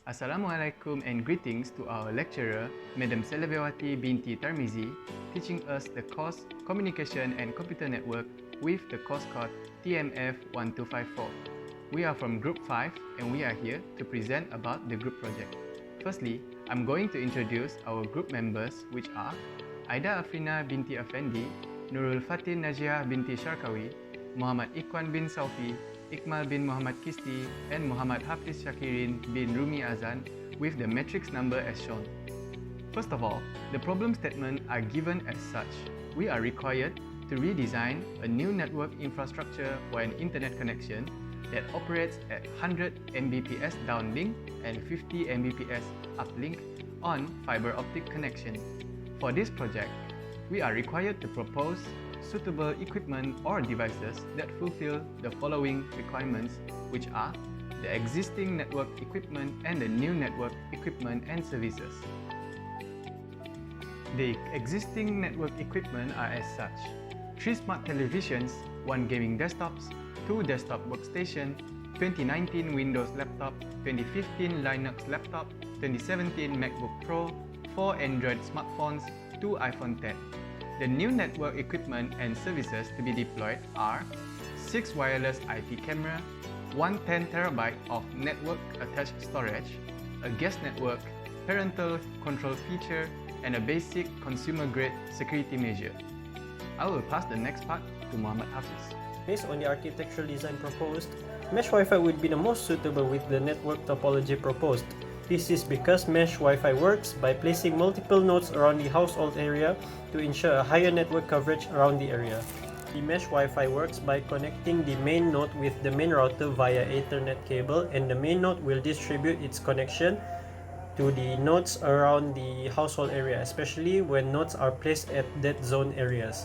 Assalamualaikum and greetings to our lecturer, Madam Selviawati Binti Tarmizi, teaching us the course Communication and Computer Network with the course code TMF 1254. We are from Group 5 and we are here to present about the group project. Firstly, I'm going to introduce our group members, which are Aida Afrina binti Affendi, Nurul Fatin Najihah binti Sharkawi, Mohamad Ikhwan bin Sauffi, Iqmal bin Mohammad Qisti, and Mohamad Hafeez Syakireen bin Rumie Azzan with the matrix number as shown. First of all, the problem statement are given as such. We are required to redesign a new network infrastructure for an internet connection that operates at 100 Mbps downlink and 50 Mbps uplink on fiber optic connection. For this project, we are required to propose suitable equipment or devices that fulfill the following requirements, which are the existing network equipment and the new network equipment and services. The existing network equipment are as such: 3 smart televisions, 1 gaming desktops, 2 desktop workstation, 2019 Windows laptop, 2015 Linux laptop, 2017 MacBook Pro, 4 Android smartphones, 2 iPhone X. The new network equipment and services to be deployed are 6 wireless IP camera, 1 10TB of network attached storage, a guest network, parental control feature, and a basic consumer-grade security measure. I will pass the next part to Mohammad Hafeez. Based on the architectural design proposed, mesh Wi-Fi would be the most suitable with the network topology proposed. This is because mesh Wi-Fi works by placing multiple nodes around the household area to ensure a higher network coverage around the area. The mesh Wi-Fi works by connecting the main node with the main router via Ethernet cable, and the main node will distribute its connection to the nodes around the household area, especially when nodes are placed at dead zone areas.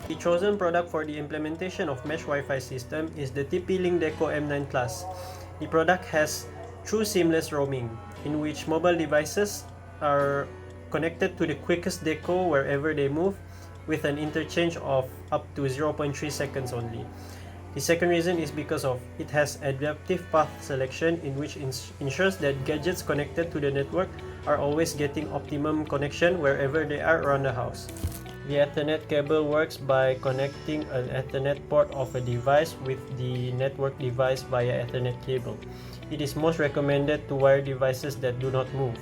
The chosen product for the implementation of mesh Wi-Fi system is the TP-Link Deco M9 class. The product has true seamless roaming, in which mobile devices are connected to the quickest deco wherever they move, with an interchange of up to 0.3 seconds only. The second reason is because of it has adaptive path selection, in which ensures that gadgets connected to the network are always getting optimum connection wherever they are around the house. The Ethernet cable works by connecting an Ethernet port of a device with the network device via Ethernet cable. It is most recommended to wire devices that do not move.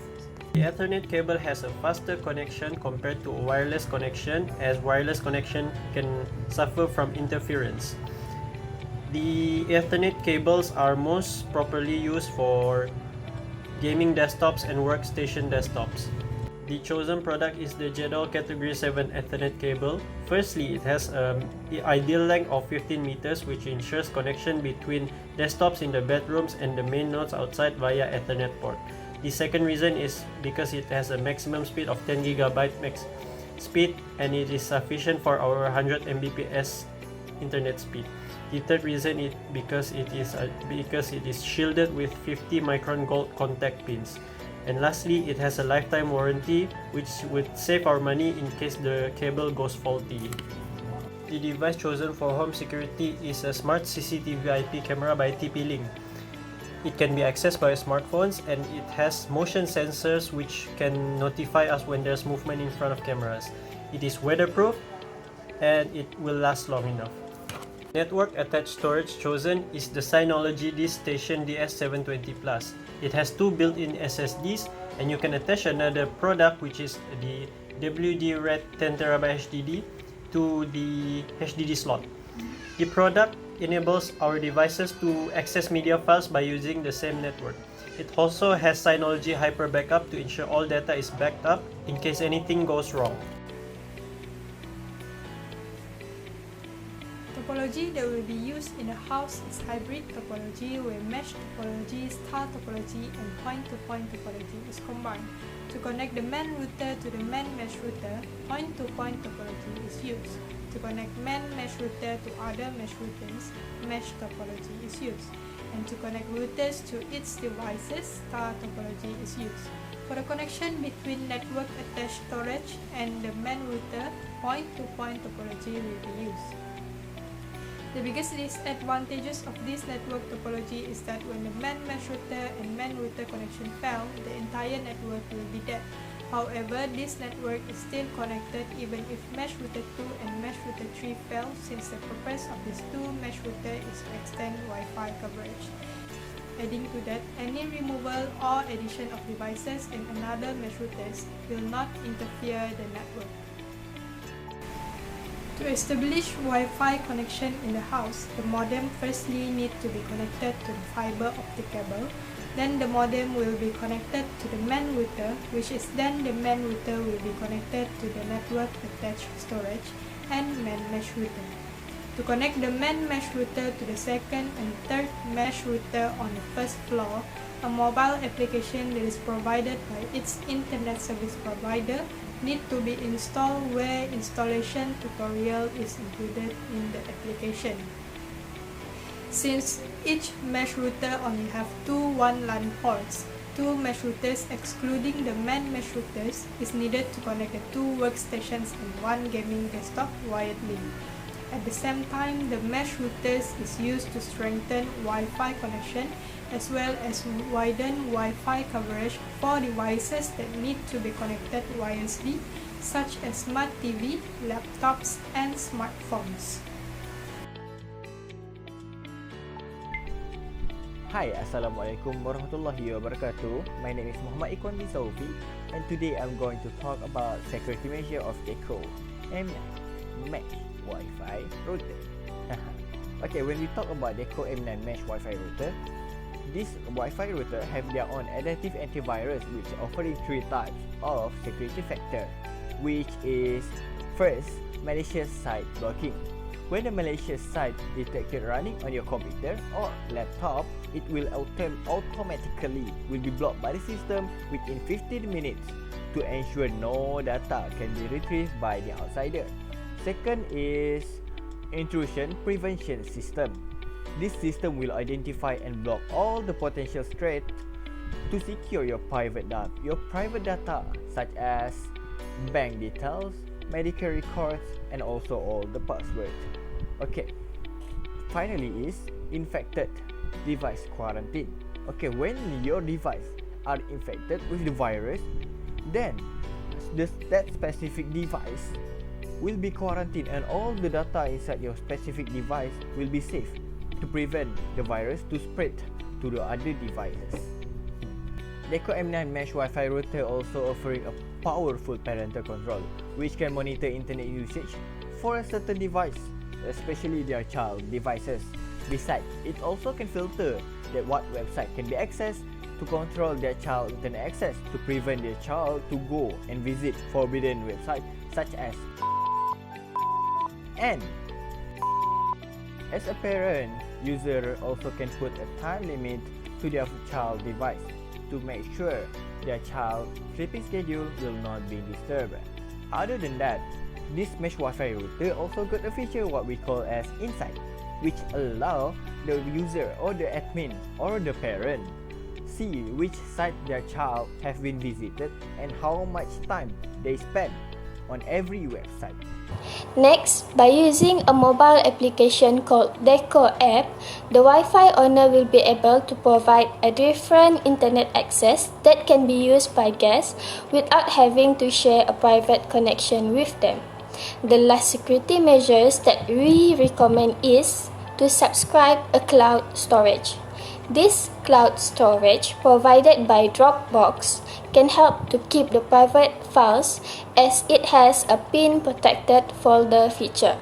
The Ethernet cable has a faster connection compared to a wireless connection, as wireless connection can suffer from interference. The Ethernet cables are most properly used for gaming desktops and workstation desktops. The chosen product is the JEDOL Category 7 Ethernet cable. Firstly, it has an ideal length of 15 meters, which ensures connection between desktops in the bedrooms and the main nodes outside via Ethernet port. The second reason is because it has a maximum speed of 10 GB max speed, and it is sufficient for our 100 Mbps internet speed. The third reason is because it is shielded with 50 micron gold contact pins. And lastly, it has a lifetime warranty, which would save our money in case the cable goes faulty. The device chosen for home security is a smart CCTV IP camera by TP-Link. It can be accessed by smartphones, and it has motion sensors which can notify us when there's movement in front of cameras. It is weatherproof and it will last long enough. Network attached storage chosen is the Synology DiskStation DS720 Plus. It has 2 built-in SSDs, and you can attach another product, which is the WD-RAD 10TB HDD, to the HDD slot. The product enables our devices to access media files by using the same network. It also has Synology Hyper Backup to ensure all data is backed up in case anything goes wrong. Topology that will be used in a house is hybrid topology, where mesh topology, star topology, and point-to-point topology is combined. To connect the main router to the main mesh router, point-to-point topology is used. To connect main mesh router to other mesh routers, mesh topology is used. And to connect routers to its devices, star topology is used. For the connection between network attached storage and the main router, point-to-point topology will be used. The biggest disadvantages of this network topology is that when the main mesh router and main router connection fail, the entire network will be dead. However, this network is still connected even if mesh router 2 and mesh router 3 fail, since the purpose of these two mesh router is to extend Wi-Fi coverage. Adding to that, any removal or addition of devices in another mesh routers will not interfere the network. To establish Wi-Fi connection in the house, the modem firstly needs to be connected to the fiber optic cable. Then the modem will be connected to the main router, which is then the main router will be connected to the network attached storage and main mesh router. To connect the main mesh router to the second and third mesh router on the first floor, a mobile application that is provided by its internet service provider need to be installed, where installation tutorial is included in the application. Since each mesh router only have two 1 LAN ports, two mesh routers excluding the main mesh routers is needed to connect the two workstations and one gaming desktop wirelessly. At the same time, the mesh routers is used to strengthen Wi-Fi connection as well as widen Wi-Fi coverage for devices that need to be connected wirelessly, such as smart TV, laptops, and smartphones. Hi, Assalamualaikum warahmatullahi wabarakatuh. My name is Mohamad Ikhwan bin Sauffi, and today I'm going to talk about security measure of Deco M9 Mesh Wi-Fi router. Okay, when we talk about Deco M9 Mesh Wi-Fi router, this Wi-Fi router have their own adaptive antivirus, which offering three types of security factor, which is first, malicious site blocking. When the malicious site detected running on your computer or laptop, it will automatically be blocked by the system within 15 minutes to ensure no data can be retrieved by the outsider. Second is intrusion prevention system. This system will identify and block all the potential threats to secure your private data such as bank details, medical records, and also all the passwords. Okay, finally is infected device quarantine. Okay, when your device are infected with the virus, then that specific device will be quarantined and all the data inside your specific device will be safe to prevent the virus to spread to the other devices. Deco M9 Mesh Wi-Fi router also offering a powerful parental control, which can monitor internet usage for a certain device, especially their child devices. Besides, it also can filter that what website can be accessed to control their child internet access to prevent their child to go and visit forbidden websites such as. And as a parent, user also can put a time limit to their child device to make sure their child sleeping schedule will not be disturbed. Other than that, this mesh Wi-Fi router also got a feature what we call as insight, which allow the user or the admin or the parent see which site their child have been visited and how much time they spend on every website. Next, by using a mobile application called Deco app, the Wi-Fi owner will be able to provide a different internet access that can be used by guests without having to share a private connection with them. The last security measures that we recommend is to subscribe a cloud storage. This cloud storage provided by Dropbox can help to keep the private files as it has a pin-protected folder feature.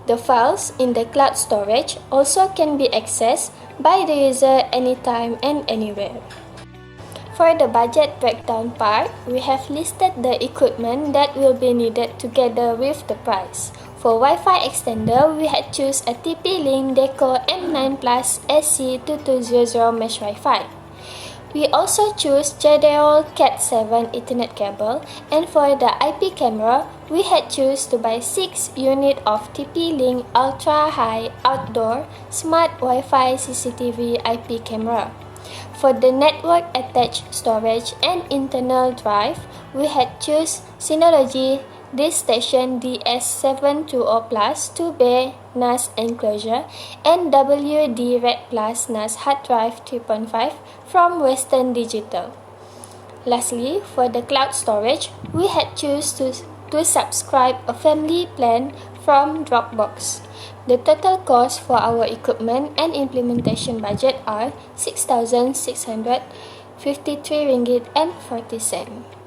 The files in the cloud storage also can be accessed by the user anytime and anywhere. For the budget breakdown part, we have listed the equipment that will be needed together with the price. For Wi-Fi extender, we had choose a TP-Link Deco M9 Plus SC2200 Mesh Wi-Fi. We also choose JDL Cat7 Ethernet cable, and for the IP camera, we had choose to buy 6 units of TP-Link Ultra High Outdoor Smart Wi-Fi CCTV IP camera. For the network attached storage and internal drive, we had choose Synology DiskStation DS720 Plus 2-bay NAS enclosure, and WD Red Plus NAS hard drive 3.5 from Western Digital. Lastly, for the cloud storage, we had chosen to subscribe a family plan from Dropbox. The total cost for our equipment and implementation budget are 6,653 ringgit and 40 cents.